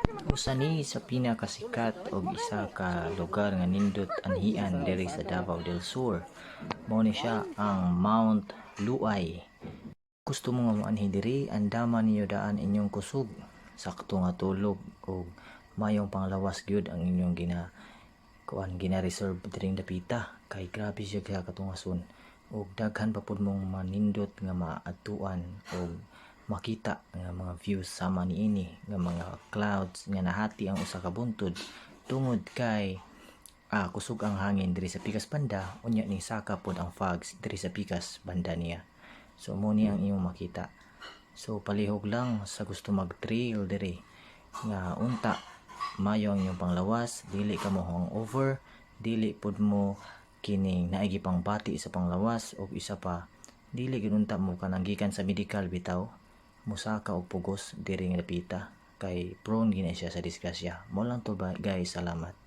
Usa ni sa pinakasikat og isa ka lugar nga nindot anhian diri sa Davao del Sur. Mao ni siya ang Mount Luay. Gusto mo nga moanhi diri, andaman niyo daan inyong kusog, sakto nga tulog og mayong panglawas gyud ang inyong gina-reserve diring dapita kay grabe siya sa katungason og daghan pa pud mong manindot nga maadtuan og makita nga mga views sama niini nga mga clouds nga nahati ang usa ka buntod tungod kay kusog ang hangin diri sa pikas banda unya ning saka pod ang fogs diri sa pikas banda niya. So mo ni ang imong makita. So palihog lang sa gusto mag-trail diri nga unta mayo ang inyong panglawas, dili ka mo hangover, dili pod mo kining naigi pang bati sa panglawas og isa pa dili gyud unta mo kanang gikan sa medical bitaw musaka og pugos diri nga dapita kay prone gina siya sa disgrasya. Mo lang to ba guys, salamat.